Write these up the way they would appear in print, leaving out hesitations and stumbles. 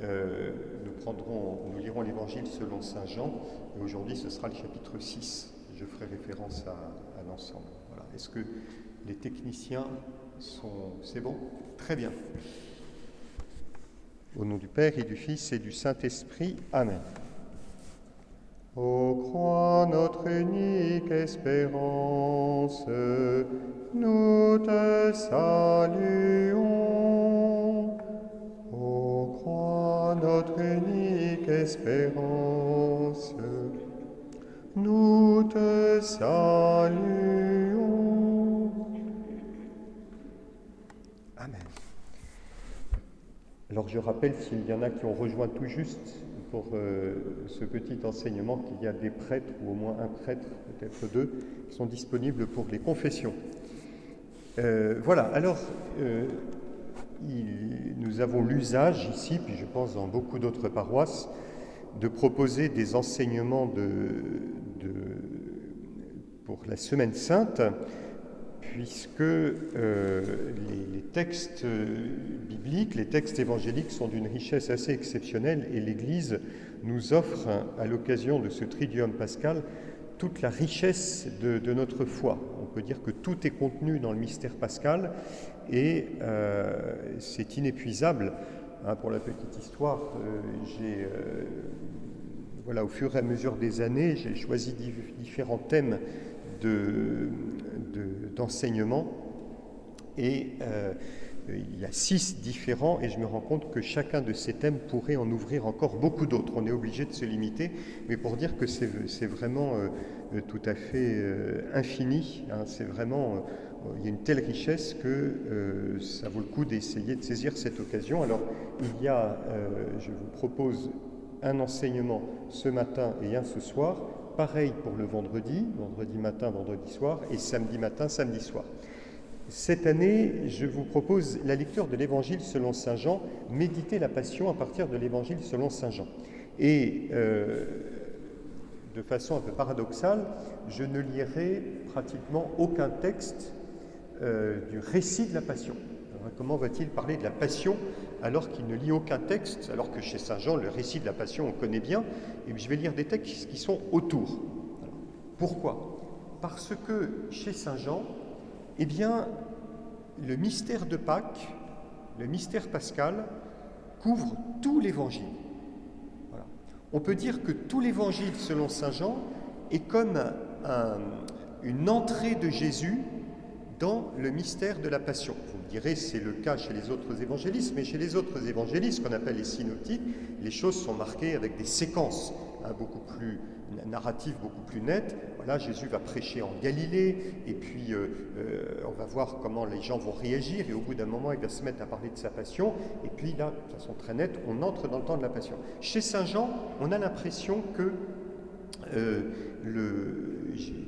nous lirons l'Évangile selon saint Jean, et aujourd'hui ce sera le chapitre 6. Je ferai référence à l'ensemble. Voilà. Est-ce que les techniciens sont... C'est bon? Très bien. Au nom du Père et du Fils et du Saint-Esprit. Amen. Ô croix, notre unique espérance, nous te saluons. Ô croix, notre unique espérance, nous te saluons. Amen. Alors je rappelle, s'il y en a qui ont rejoint tout juste pour ce petit enseignement, qu'il y a des prêtres, ou au moins un prêtre, peut-être deux, qui sont disponibles pour les confessions. Voilà, alors nous avons l'usage ici, puis je pense dans beaucoup d'autres paroisses, de proposer des enseignements pour la Semaine Sainte, puisque les textes bibliques, les textes évangéliques sont d'une richesse assez exceptionnelle, et l'Église nous offre, à l'occasion de ce Triduum pascal, toute la richesse de notre foi. On peut dire que tout est contenu dans le mystère pascal, et c'est inépuisable. Pour la petite histoire, voilà, au fur et à mesure des années, j'ai choisi différents thèmes d'enseignement, et il y a 6 différents, et je me rends compte que chacun de ces thèmes pourrait en ouvrir encore beaucoup d'autres. On est obligé de se limiter, mais pour dire que c'est vraiment tout à fait infini, hein, c'est vraiment... il y a une telle richesse que ça vaut le coup d'essayer de saisir cette occasion. Alors, je vous propose un enseignement ce matin et un ce soir, pareil pour le vendredi matin, vendredi soir, et samedi matin, samedi soir. Cette année, je vous propose la lecture de l'Évangile selon saint Jean, méditer la Passion à partir de l'Évangile selon saint Jean. Et de façon un peu paradoxale, je ne lirai pratiquement aucun texte du récit de la Passion. Alors, comment va-t-il parler de la Passion alors qu'il ne lit aucun texte, alors que chez saint Jean, le récit de la Passion, on connaît bien, et je vais lire des textes qui sont autour. Alors, pourquoi? Parce que chez saint Jean, eh bien, le mystère de Pâques, le mystère pascal, couvre tout l'Évangile. Voilà. On peut dire que tout l'Évangile, selon saint Jean, est comme une entrée de Jésus dans le mystère de la Passion. Vous me direz, c'est le cas chez les autres évangélistes, mais chez les autres évangélistes, qu'on appelle les synoptiques, les choses sont marquées avec des séquences beaucoup plus narratives, beaucoup plus nettes. Voilà, Jésus va prêcher en Galilée, et puis on va voir comment les gens vont réagir, et au bout d'un moment, il va se mettre à parler de sa Passion, et puis là, de façon très nette, on entre dans le temps de la Passion. Chez saint Jean, on a l'impression que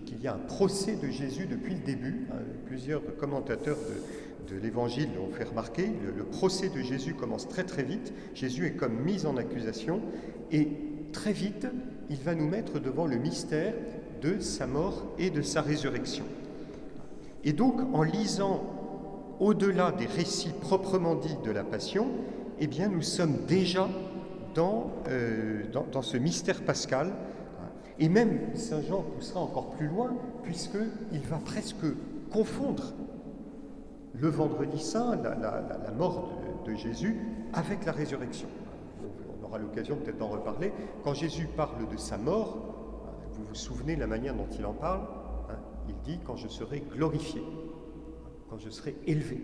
qu'il y a un procès de Jésus depuis le début. Plusieurs commentateurs de l'Évangile l'ont fait remarquer. Le procès de Jésus commence très très vite. Jésus est comme mis en accusation, et très vite, il va nous mettre devant le mystère de sa mort et de sa résurrection. Et donc, en lisant au-delà des récits proprement dits de la Passion, eh bien, nous sommes déjà dans ce mystère pascal. Et même saint Jean poussera encore plus loin, puisqu'il va presque confondre le vendredi saint, la mort de Jésus, avec la résurrection. On aura l'occasion peut-être d'en reparler. Quand Jésus parle de sa mort, vous vous souvenez de la manière dont il en parle, il dit « quand je serai glorifié », quand je serai élevé.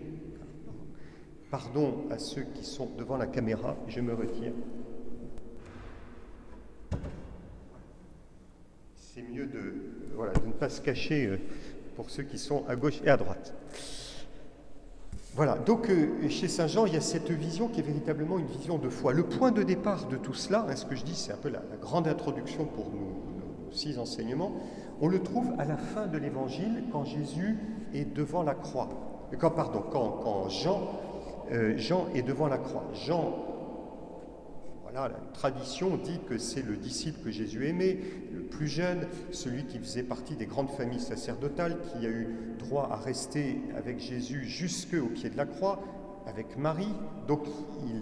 Pardon à ceux qui sont devant la caméra, je me retire. C'est mieux de ne pas se cacher pour ceux qui sont à gauche et à droite. Voilà, donc chez saint Jean, il y a cette vision qui est véritablement une vision de foi. Le point de départ de tout cela, ce que je dis, c'est un peu la grande introduction pour nos 6 enseignements, on le trouve à la fin de l'Évangile, quand Jésus est devant la croix. Quand Jean est devant la croix. Voilà, la tradition dit que c'est le disciple que Jésus aimait, le plus jeune, celui qui faisait partie des grandes familles sacerdotales, qui a eu droit à rester avec Jésus jusqu'au pied de la croix, avec Marie. Donc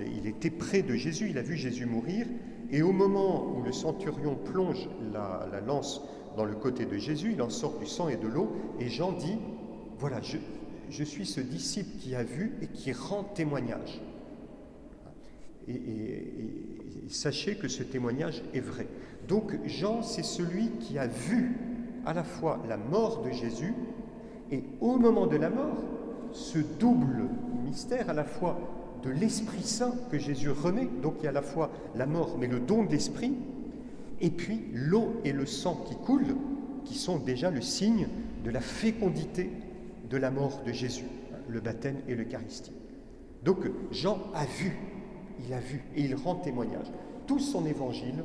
il était près de Jésus, il a vu Jésus mourir. Et au moment où le centurion plonge la lance dans le côté de Jésus, il en sort du sang et de l'eau. Et Jean dit, voilà, je suis ce disciple qui a vu et qui rend témoignage. Et sachez que ce témoignage est vrai. Donc Jean, c'est celui qui a vu à la fois la mort de Jésus et au moment de la mort, ce double mystère à la fois de l'Esprit Saint que Jésus remet, donc il y a à la fois la mort mais le don de l'Esprit, et puis l'eau et le sang qui coulent, qui sont déjà le signe de la fécondité de la mort de Jésus, le baptême et l'Eucharistie. Donc Jean a vu et il rend témoignage. Tout son évangile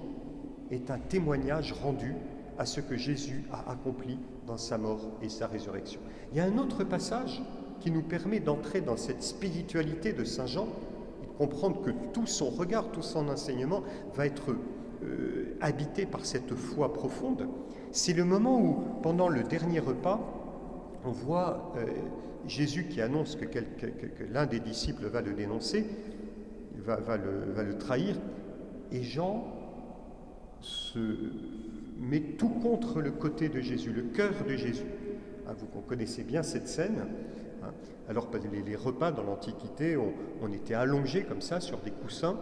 est un témoignage rendu à ce que Jésus a accompli dans sa mort et sa résurrection. Il y a un autre passage qui nous permet d'entrer dans cette spiritualité de Saint Jean et de comprendre que tout son regard, tout son enseignement va être habité par cette foi profonde. C'est le moment où, pendant le dernier repas, on voit Jésus qui annonce que l'un des disciples va le dénoncer, va le trahir, et Jean se met tout contre le côté de Jésus, le cœur de Jésus. Vous connaissez bien cette scène. Alors les repas dans l'Antiquité, on était allongés comme ça sur des coussins,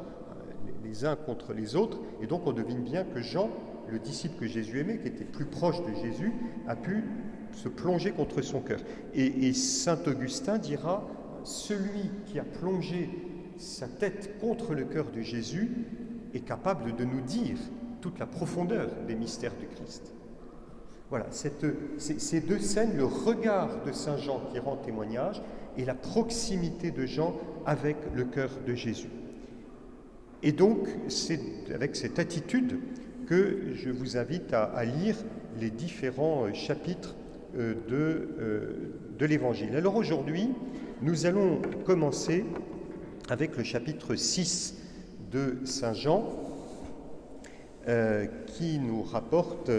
les uns contre les autres, et donc on devine bien que Jean, le disciple que Jésus aimait, qui était plus proche de Jésus, a pu se plonger contre son cœur. Et saint Augustin dira, celui qui a plongé sa tête contre le cœur de Jésus est capable de nous dire toute la profondeur des mystères du Christ. Voilà, ces deux scènes, le regard de saint Jean qui rend témoignage et la proximité de Jean avec le cœur de Jésus. Et donc, c'est avec cette attitude que je vous invite à lire les différents chapitres de l'Évangile. Alors aujourd'hui, nous allons commencer avec le chapitre 6 de saint Jean, qui nous rapporte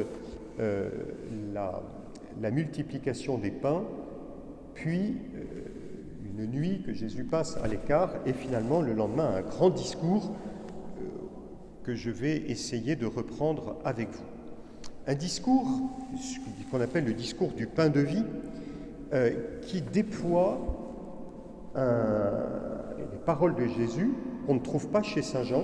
la multiplication des pains, puis une nuit que Jésus passe à l'écart, et finalement le lendemain un grand discours que je vais essayer de reprendre avec vous. Un discours qu'on appelle le discours du pain de vie, qui déploie les paroles de Jésus qu'on ne trouve pas chez saint Jean,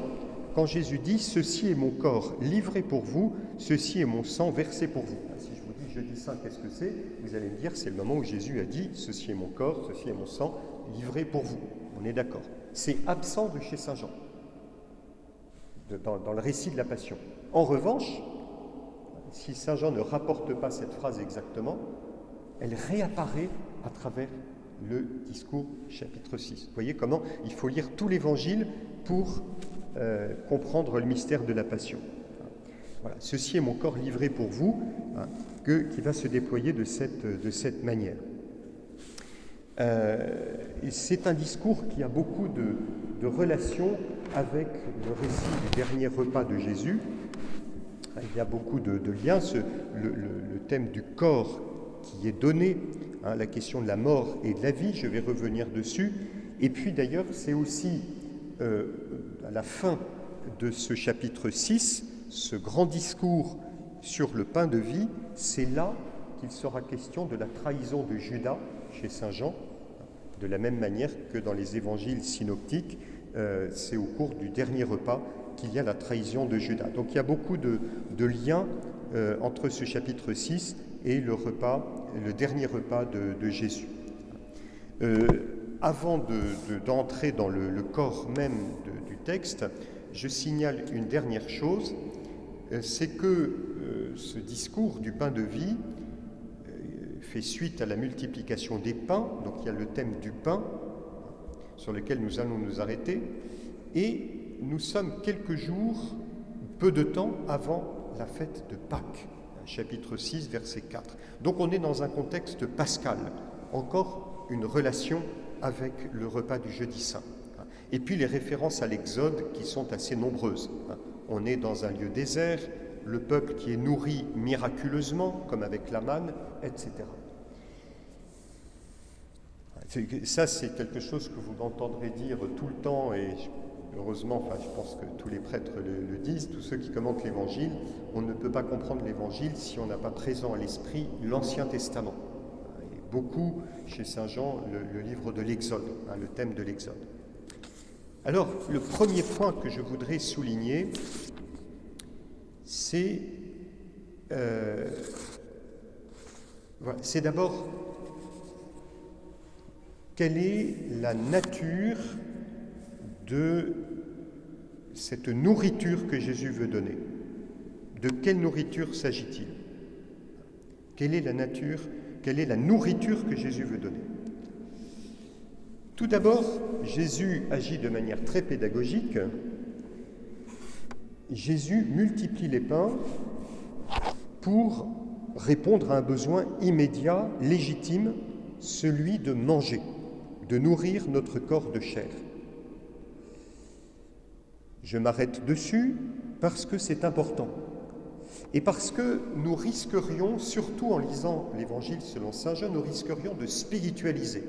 quand Jésus dit « Ceci est mon corps livré pour vous, ceci est mon sang versé pour vous ». Si je vous dis jeudi saint, qu'est-ce que c'est? Vous allez me dire, c'est le moment où Jésus a dit « Ceci est mon corps, ceci est mon sang livré pour vous ». On est d'accord. C'est absent de chez saint Jean, dans le récit de la Passion. En revanche, si saint Jean ne rapporte pas cette phrase exactement, elle réapparaît à travers le discours chapitre 6. Vous voyez comment il faut lire tout l'Évangile pour comprendre le mystère de la Passion. Voilà. Ceci est mon corps livré pour vous, qui va se déployer de cette manière. Et c'est un discours qui a beaucoup de relations avec le récit du dernier repas de Jésus. Il y a beaucoup de liens. Le thème du corps qui est donné, la question de la mort et de la vie, je vais revenir dessus. Et puis d'ailleurs, c'est aussi à la fin de ce chapitre 6, ce grand discours sur le pain de vie, c'est là qu'il sera question de la trahison de Judas chez saint Jean, de la même manière que dans les évangiles synoptiques, c'est au cours du dernier repas qu'il y a la trahison de Judas. Donc il y a beaucoup de liens entre ce chapitre 6 et le dernier repas de Jésus. Avant d'entrer dans le corps même du texte, je signale une dernière chose, c'est que ce discours du pain de vie fait suite à la multiplication des pains, donc il y a le thème du pain sur lequel nous allons nous arrêter, et nous sommes quelques jours, peu de temps avant la fête de Pâques, chapitre 6, verset 4. Donc on est dans un contexte pascal, encore une relation avec le repas du jeudi saint. Et puis les références à l'Exode qui sont assez nombreuses. On est dans un lieu désert, le peuple qui est nourri miraculeusement, comme avec la manne, etc. Ça, c'est quelque chose que vous m'entendrez dire tout le temps, et heureusement, je pense que tous les prêtres le disent, tous ceux qui commentent l'Évangile, on ne peut pas comprendre l'Évangile si on n'a pas présent à l'esprit l'Ancien Testament. Et beaucoup, chez Saint Jean, le livre de l'Exode, le thème de l'Exode. Alors, le premier point que je voudrais souligner, c'est d'abord quelle est la nature de cette nourriture que Jésus veut donner. De quelle nourriture s'agit-il? Quelle est la nourriture que Jésus veut donner? Tout d'abord, Jésus agit de manière très pédagogique. Jésus multiplie les pains pour répondre à un besoin immédiat, légitime, celui de manger, de nourrir notre corps de chair. Je m'arrête dessus parce que c'est important et parce que nous risquerions, surtout en lisant l'Évangile selon Saint Jean, nous risquerions de spiritualiser,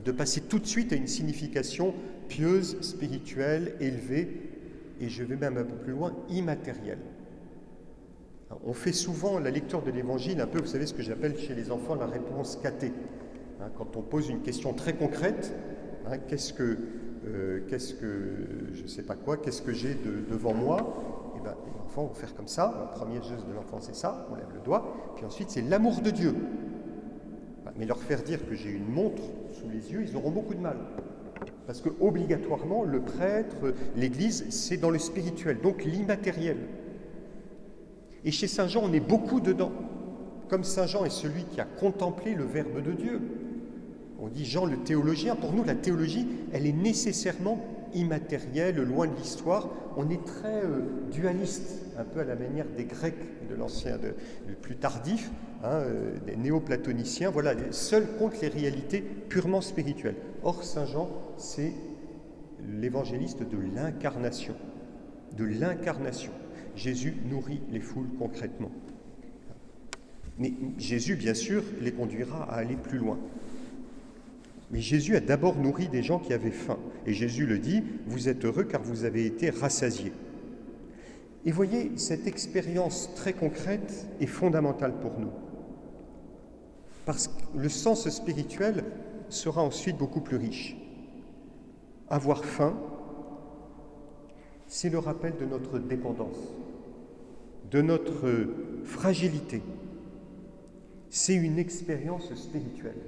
de passer tout de suite à une signification pieuse, spirituelle, élevée, et je vais même un peu plus loin, immatérielle. On fait souvent la lecture de l'Évangile un peu, vous savez, ce que j'appelle chez les enfants la réponse cathée. Quand on pose une question très concrète, qu'est-ce que je ne sais pas quoi, qu'est-ce que j'ai devant moi? Et bien, les enfants vont faire comme ça. Le premier geste de l'enfant, c'est ça, on lève le doigt. Puis ensuite, c'est l'amour de Dieu. Mais leur faire dire que j'ai une montre sous les yeux, ils auront beaucoup de mal. Parce que, obligatoirement, le prêtre, l'Église, c'est dans le spirituel, donc l'immatériel. Et chez Saint Jean, on est beaucoup dedans. Comme Saint Jean est celui qui a contemplé le Verbe de Dieu. On dit Jean le théologien. Pour nous, la théologie, elle est nécessairement immatérielle, loin de l'histoire. On est très dualiste, un peu à la manière des Grecs de l'ancien, le plus tardif, des néoplatoniciens. Voilà, seuls comptent les réalités purement spirituelles. Or, Saint Jean, c'est l'évangéliste de l'incarnation. De l'incarnation. Jésus nourrit les foules concrètement. Mais Jésus, bien sûr, les conduira à aller plus loin. Mais Jésus a d'abord nourri des gens qui avaient faim. Et Jésus le dit, vous êtes heureux car vous avez été rassasiés. Et voyez, cette expérience très concrète est fondamentale pour nous. Parce que le sens spirituel sera ensuite beaucoup plus riche. Avoir faim, c'est le rappel de notre dépendance, de notre fragilité. C'est une expérience spirituelle.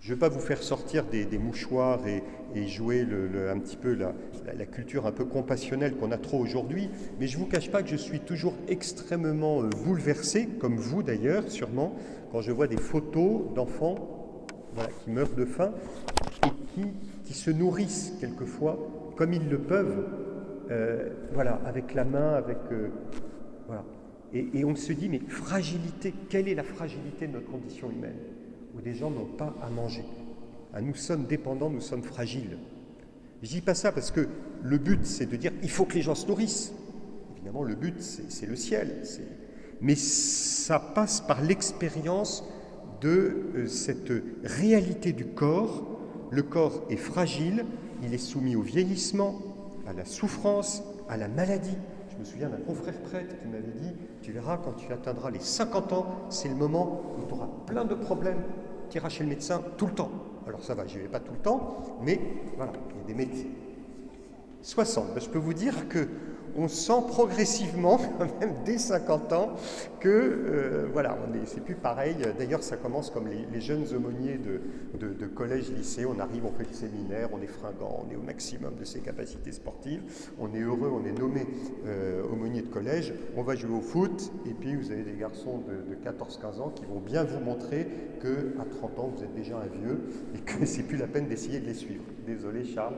Je ne vais pas vous faire sortir des mouchoirs et jouer un petit peu la culture un peu compassionnelle qu'on a trop aujourd'hui, mais je ne vous cache pas que je suis toujours extrêmement bouleversé, comme vous d'ailleurs, sûrement, quand je vois des photos d'enfants qui meurent de faim et qui se nourrissent quelquefois, comme ils le peuvent, avec la main, voilà. Et on se dit, mais fragilité, quelle est la fragilité de notre condition humaine, où des gens n'ont pas à manger. Nous sommes dépendants, nous sommes fragiles. Je ne dis pas ça parce que le but, c'est de dire, il faut que les gens se nourrissent. Évidemment, le but, c'est le ciel. Mais ça passe par l'expérience de cette réalité du corps. Le corps est fragile, il est soumis au vieillissement, à la souffrance, à la maladie. Je me souviens d'un confrère prêtre qui m'avait dit « Tu verras, quand tu atteindras les 50 ans, c'est le moment où tu auras plein de problèmes, tu iras chez le médecin tout le temps. » Alors ça va, je n'y vais pas tout le temps, mais voilà, il y a des médecins. 60, je peux vous dire qu'on sent progressivement, quand même dès 50 ans, que c'est plus pareil. D'ailleurs, ça commence comme les jeunes aumôniers de collège, lycée. On arrive, on fait le séminaire, on est fringant, on est au maximum de ses capacités sportives. On est heureux, on est nommé aumônier de collège. On va jouer au foot, et puis vous avez des garçons de 14-15 ans qui vont bien vous montrer qu'à 30 ans, vous êtes déjà un vieux et que c'est plus la peine d'essayer de les suivre. Désolé, Charles,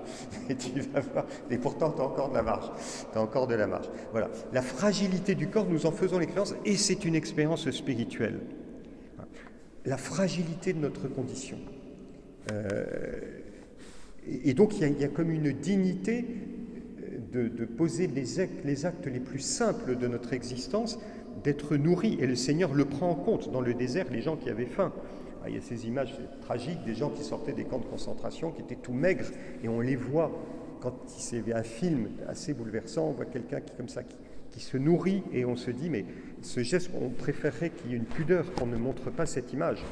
et tu vas voir. Et pourtant, tu as encore de la marge. Tu as encore de la marge. Voilà. La fragilité du corps, nous en faisons l'expérience, et c'est une expérience spirituelle. La fragilité de notre condition. Et donc, il y a comme une dignité de poser les actes les plus simples de notre existence, d'être nourri. Et le Seigneur le prend en compte. Dans le désert, les gens qui avaient faim, Il y a ces images tragiques des gens qui sortaient des camps de concentration, qui étaient tout maigres, et on les voit, quand c'est un film assez bouleversant, on voit quelqu'un qui se nourrit, et on se dit, mais ce geste, on préférerait qu'il y ait une pudeur, qu'on ne montre pas cette image,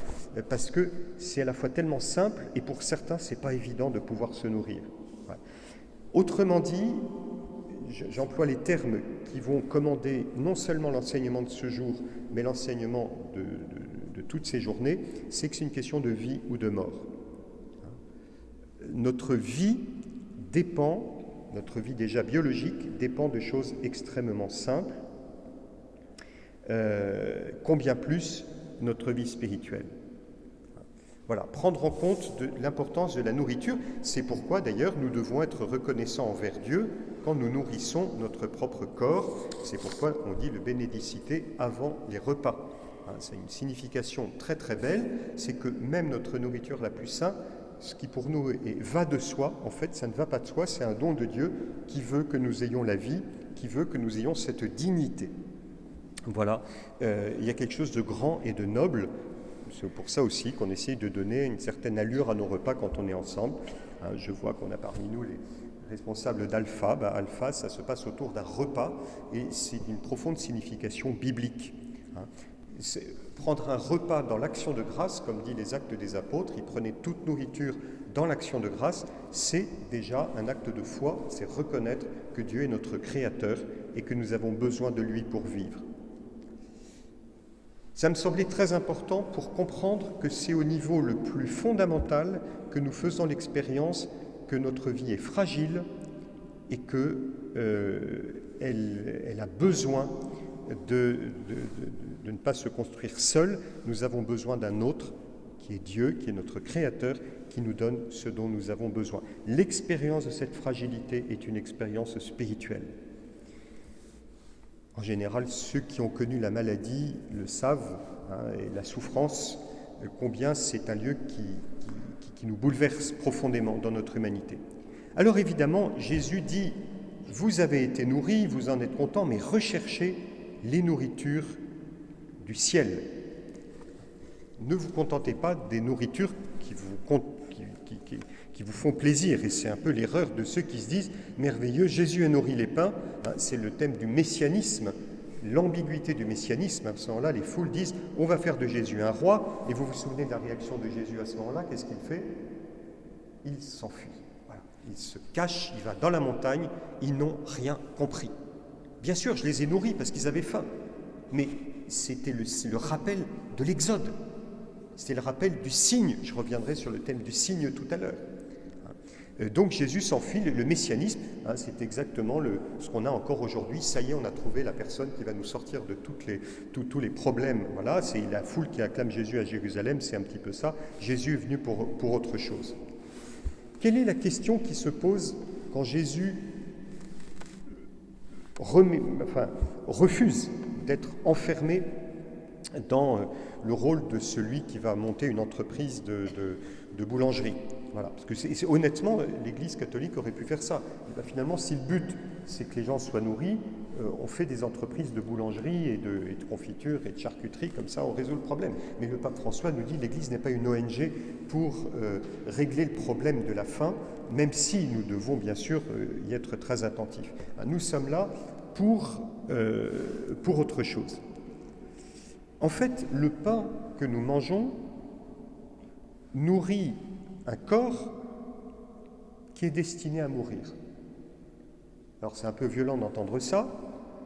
parce que c'est à la fois tellement simple, et pour certains, c'est pas évident de pouvoir se nourrir. Ouais. Autrement dit, j'emploie les termes qui vont commander non seulement l'enseignement de ce jour, mais l'enseignement de toutes ces journées, c'est que c'est une question de vie ou de mort. Notre vie déjà biologique, dépend de choses extrêmement simples, combien plus notre vie spirituelle. Voilà, prendre en compte de l'importance de la nourriture, c'est pourquoi d'ailleurs nous devons être reconnaissants envers Dieu quand nous nourrissons notre propre corps. C'est pourquoi on dit le bénédicité avant les repas. C'est une signification très très belle, c'est que même notre nourriture la plus saine, ce qui pour nous va de soi, en fait ça ne va pas de soi, c'est un don de Dieu qui veut que nous ayons la vie, qui veut que nous ayons cette dignité. Voilà, il y a quelque chose de grand et de noble. C'est pour ça aussi qu'on essaye de donner une certaine allure à nos repas quand on est ensemble. Je vois qu'on a parmi nous les responsables d'Alpha. Alpha, ça se passe autour d'un repas et c'est d'une profonde signification biblique. Prendre un repas dans l'action de grâce, comme dit les Actes des Apôtres, ils prenaient toute nourriture dans l'action de grâce, c'est déjà un acte de foi, c'est reconnaître que Dieu est notre Créateur et que nous avons besoin de lui pour vivre. Ça me semblait très important pour comprendre que c'est au niveau le plus fondamental que nous faisons l'expérience que notre vie est fragile et qu'elle a besoin de ne pas se construire seule. Nous avons besoin d'un autre qui est Dieu, qui est notre Créateur, qui nous donne ce dont nous avons besoin. L'expérience de cette fragilité est une expérience spirituelle. En général, ceux qui ont connu la maladie le savent, et la souffrance, combien c'est un lieu qui nous bouleverse profondément dans notre humanité. Alors évidemment, Jésus dit, vous avez été nourris, vous en êtes contents, mais recherchez les nourritures du ciel. Ne vous contentez pas des nourritures qui vous font plaisir, et c'est un peu l'erreur de ceux qui se disent « merveilleux, Jésus a nourri les pains », c'est le thème du messianisme, l'ambiguïté du messianisme. À ce moment-là, les foules disent « on va faire de Jésus un roi », et vous vous souvenez de la réaction de Jésus à ce moment-là, qu'est-ce qu'il fait? Il s'enfuit, voilà. Il se cache, il va dans la montagne, ils n'ont rien compris. Bien sûr, je les ai nourris parce qu'ils avaient faim, mais c'était le rappel de l'Exode. C'était le rappel du signe. Je reviendrai sur le thème du signe tout à l'heure. Donc Jésus s'enfuit. Le messianisme, c'est exactement ce qu'on a encore aujourd'hui. Ça y est, on a trouvé la personne qui va nous sortir de tous les problèmes. Voilà, c'est la foule qui acclame Jésus à Jérusalem, c'est un petit peu ça. Jésus est venu pour autre chose. Quelle est la question qui se pose quand Jésus refuse d'être enfermé dans le rôle de celui qui va monter une entreprise de boulangerie. Voilà. Parce que honnêtement, l'Église catholique aurait pu faire ça. Finalement, si le but, c'est que les gens soient nourris, on fait des entreprises de boulangerie et de confiture et de charcuterie, comme ça on résout le problème. Mais le pape François nous dit que l'Église n'est pas une ONG pour régler le problème de la faim, même si nous devons bien sûr y être très attentifs. Nous sommes là pour autre chose. En fait, le pain que nous mangeons nourrit un corps qui est destiné à mourir. Alors c'est un peu violent d'entendre ça,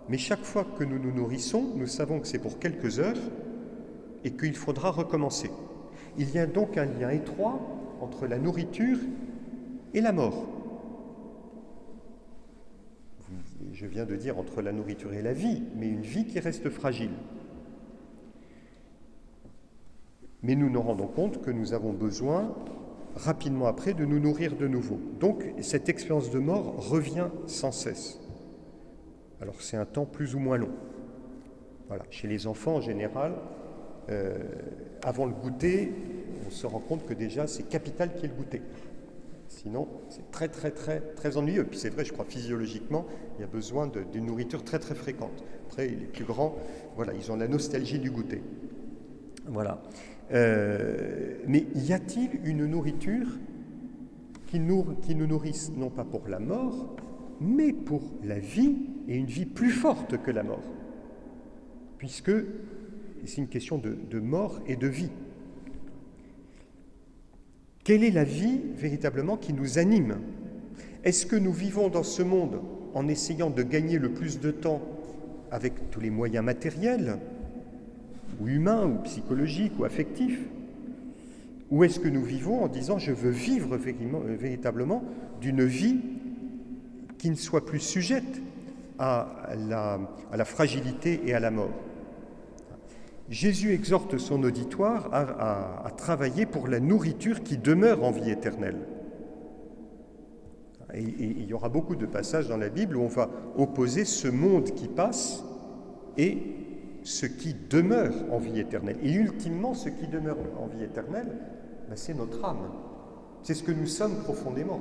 mais chaque fois que nous nous nourrissons, nous savons que c'est pour quelques heures et qu'il faudra recommencer. Il y a donc un lien étroit entre la nourriture et la mort. Je viens de dire entre la nourriture et la vie, mais une vie qui reste fragile. Mais nous nous rendons compte que nous avons besoin, rapidement après, de nous nourrir de nouveau. Donc, cette expérience de mort revient sans cesse. Alors, c'est un temps plus ou moins long. Voilà. Chez les enfants, en général, avant le goûter, on se rend compte que déjà, c'est capital qu'il y ait le goûter. Sinon, c'est très, très, très, très ennuyeux. Puis c'est vrai, je crois, physiologiquement, il y a besoin d'une nourriture très, très fréquente. Après, les plus grands, voilà, ils ont la nostalgie du goûter. Voilà. Mais y a-t-il une nourriture qui nous nourrisse non pas pour la mort, mais pour la vie, et une vie plus forte que la mort? Puisque c'est une question de mort et de vie. Quelle est la vie véritablement qui nous anime? Est-ce que nous vivons dans ce monde en essayant de gagner le plus de temps avec tous les moyens matériels, ou humains, ou psychologiques, ou affectifs? Ou est-ce que nous vivons en disant « je veux vivre véritablement d'une vie qui ne soit plus sujette à la fragilité et à la mort ?» Jésus exhorte son auditoire à travailler pour la nourriture qui demeure en vie éternelle. Et il y aura beaucoup de passages dans la Bible où on va opposer ce monde qui passe et ce qui demeure en vie éternelle. Et ultimement, ce qui demeure en vie éternelle, c'est notre âme. C'est ce que nous sommes profondément.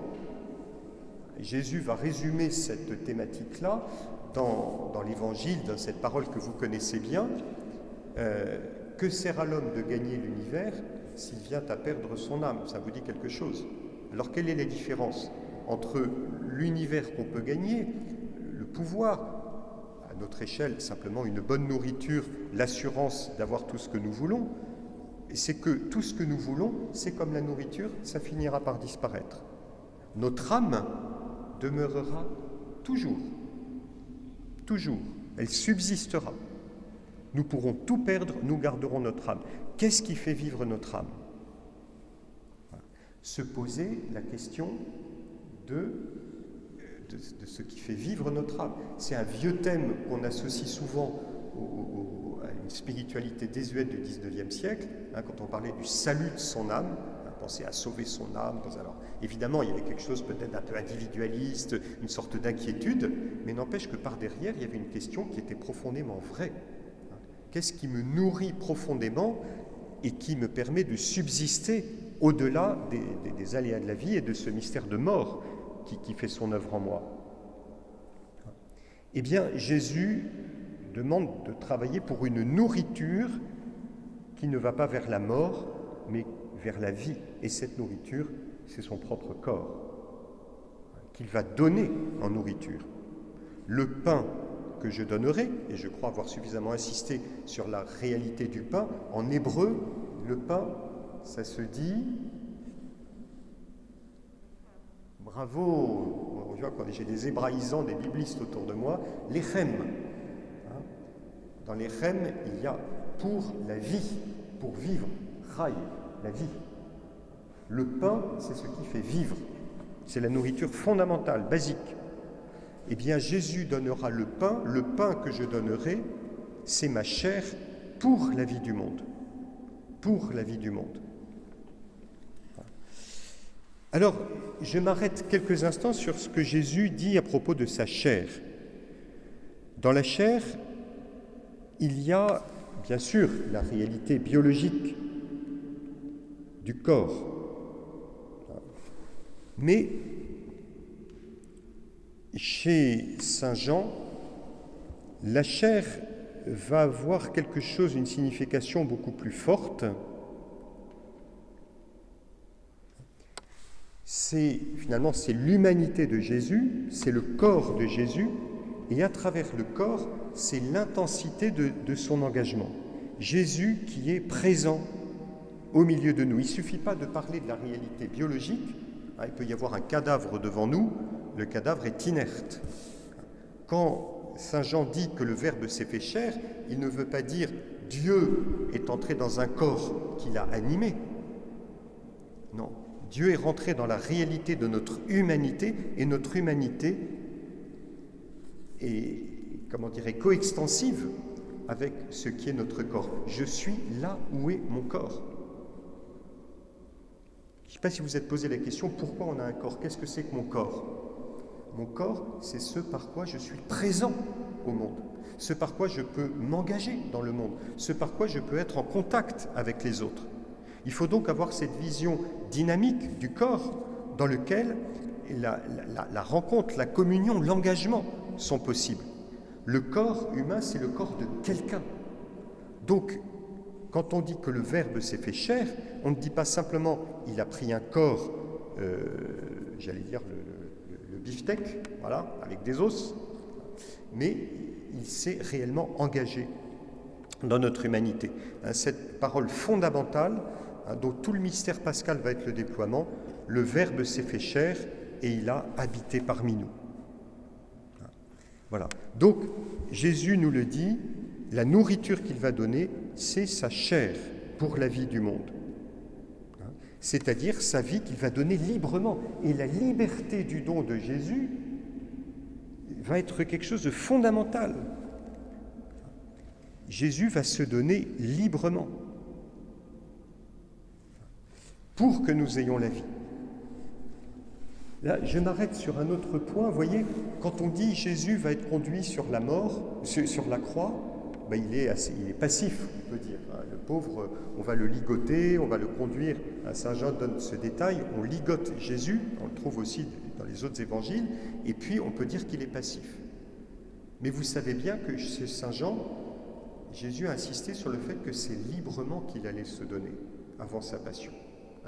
Et Jésus va résumer cette thématique-là dans l'Évangile, dans cette parole que vous connaissez bien. Que sert à l'homme de gagner l'univers s'il vient à perdre son âme? Ça vous dit quelque chose? Alors quelle est la différence entre l'univers qu'on peut gagner, le pouvoir, à notre échelle simplement une bonne nourriture, l'assurance d'avoir tout ce que nous voulons? C'est que tout ce que nous voulons, c'est comme la nourriture, ça finira par disparaître. Notre âme demeurera toujours, toujours, elle subsistera. Nous pourrons tout perdre, nous garderons notre âme. Qu'est-ce qui fait vivre notre âme? Se poser la question de ce qui fait vivre notre âme. C'est un vieux thème qu'on associe souvent à une spiritualité désuète du XIXe siècle, quand on parlait du salut de son âme, penser à sauver son âme. Alors, évidemment, il y avait quelque chose peut-être un peu individualiste, une sorte d'inquiétude, mais n'empêche que par derrière, il y avait une question qui était profondément vraie. Qu'est-ce qui me nourrit profondément et qui me permet de subsister au-delà des aléas de la vie et de ce mystère de mort qui fait son œuvre en moi? Eh bien, Jésus demande de travailler pour une nourriture qui ne va pas vers la mort, mais vers la vie. Et cette nourriture, c'est son propre corps, qu'il va donner en nourriture. Le pain que je donnerai, et je crois avoir suffisamment insisté sur la réalité du pain, en hébreu, le pain, ça se dit... Bravo, on voit quand j'ai des hébraïsants, des biblistes autour de moi, lechem. Dans lechem, il y a pour la vie, pour vivre, rai, la vie. Le pain, c'est ce qui fait vivre. C'est la nourriture fondamentale, basique. Eh bien, Jésus donnera le pain que je donnerai, c'est ma chair pour la vie du monde. Pour la vie du monde. Alors, je m'arrête quelques instants sur ce que Jésus dit à propos de sa chair. Dans la chair, il y a, bien sûr, la réalité biologique du corps. Mais chez Saint Jean, la chair va avoir quelque chose, une signification beaucoup plus forte. C'est l'humanité de Jésus, c'est le corps de Jésus, et à travers le corps, c'est l'intensité de son engagement. Jésus qui est présent au milieu de nous. Il ne suffit pas de parler de la réalité biologique. Il peut y avoir un cadavre devant nous, le cadavre est inerte. Quand Saint Jean dit que le Verbe s'est fait chair, il ne veut pas dire Dieu est entré dans un corps qu'il a animé. Non, Dieu est rentré dans la réalité de notre humanité, et notre humanité est, coextensive avec ce qui est notre corps. Je suis là où est mon corps. Je ne sais pas si vous vous êtes posé la question, pourquoi on a un corps? Qu'est-ce que c'est que mon corps? Mon corps, c'est ce par quoi je suis présent au monde, ce par quoi je peux m'engager dans le monde, ce par quoi je peux être en contact avec les autres. Il faut donc avoir cette vision dynamique du corps dans lequel la rencontre, la communion, l'engagement sont possibles. Le corps humain, c'est le corps de quelqu'un. Donc, quand on dit que le Verbe s'est fait chair, on ne dit pas simplement il a pris un corps, j'allais dire le beefsteak, voilà, avec des os, mais il s'est réellement engagé dans notre humanité. Cette parole fondamentale, dont tout le mystère pascal va être le déploiement, le Verbe s'est fait chair et il a habité parmi nous. Voilà. Donc, Jésus nous le dit, la nourriture qu'il va donner, c'est sa chair pour la vie du monde. C'est-à-dire sa vie qu'il va donner librement. Et la liberté du don de Jésus va être quelque chose de fondamental. Jésus va se donner librement pour que nous ayons la vie. Là, je m'arrête sur un autre point. Vous voyez, quand on dit Jésus va être conduit sur la mort, sur la croix, ben il est passif, on peut dire. Le pauvre, on va le ligoter, on va le conduire. Saint Jean donne ce détail, on ligote Jésus, on le trouve aussi dans les autres évangiles, et puis on peut dire qu'il est passif. Mais vous savez bien que chez Saint Jean, Jésus a insisté sur le fait que c'est librement qu'il allait se donner avant sa passion.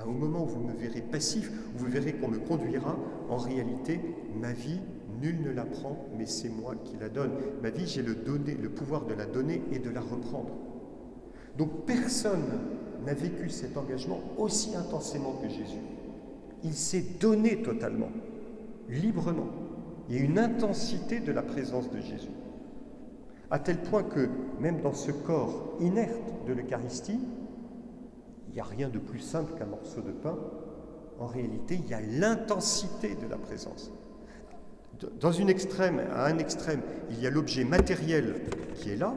Au moment où vous me verrez passif, où vous verrez qu'on me conduira, en réalité, ma vie, nul ne la prend, mais c'est moi qui la donne. Ma vie, j'ai le pouvoir de la donner et de la reprendre. Donc personne n'a vécu cet engagement aussi intensément que Jésus. Il s'est donné totalement, librement. Il y a une intensité de la présence de Jésus. À tel point que, même dans ce corps inerte de l'Eucharistie, il n'y a rien de plus simple qu'un morceau de pain. En réalité, il y a l'intensité de la présence. À un extrême, il y a l'objet matériel qui est là,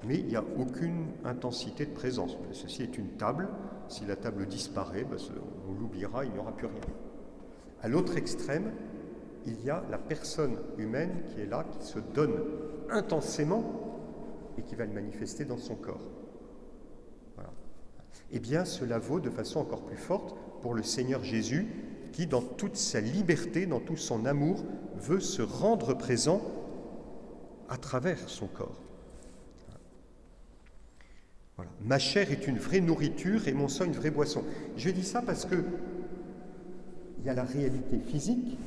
mais il n'y a aucune intensité de présence. Ceci est une table. Si la table disparaît, on l'oubliera, il n'y aura plus rien. À l'autre extrême, il y a la personne humaine qui est là, qui se donne intensément et qui va le manifester dans son corps. Voilà. Eh bien, cela vaut de façon encore plus forte pour le Seigneur Jésus, qui, dans toute sa liberté, dans tout son amour, veut se rendre présent à travers son corps. Voilà. Ma chair est une vraie nourriture et mon sang une vraie boisson. Je dis ça parce que il y a la réalité physique.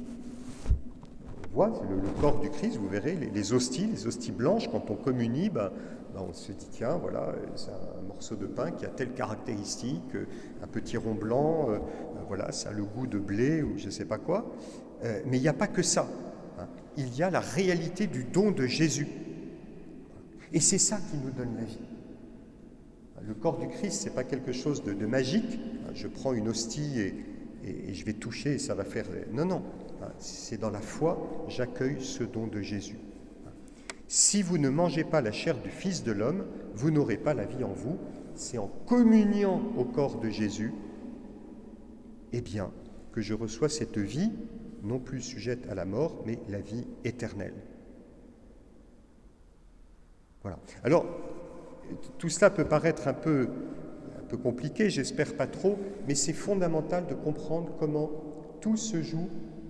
On voit le corps du Christ, vous verrez, les hosties blanches, quand on communie, on se dit, tiens, voilà, c'est un morceau de pain qui a telle caractéristique, un petit rond blanc, voilà, ça a le goût de blé ou je ne sais pas quoi. Mais il n'y a pas que ça. Il y a la réalité du don de Jésus. Et c'est ça qui nous donne la vie. Le corps du Christ, ce n'est pas quelque chose de magique. Je prends une hostie et je vais toucher et ça va faire... Non. C'est dans la foi, j'accueille ce don de Jésus. Si vous ne mangez pas la chair du Fils de l'homme, vous n'aurez pas la vie en vous. C'est en communiant au corps de Jésus, eh bien, que je reçois cette vie, non plus sujette à la mort, mais la vie éternelle. Voilà. Alors, tout cela peut paraître un peu compliqué, j'espère pas trop, mais c'est fondamental de comprendre comment tout se joue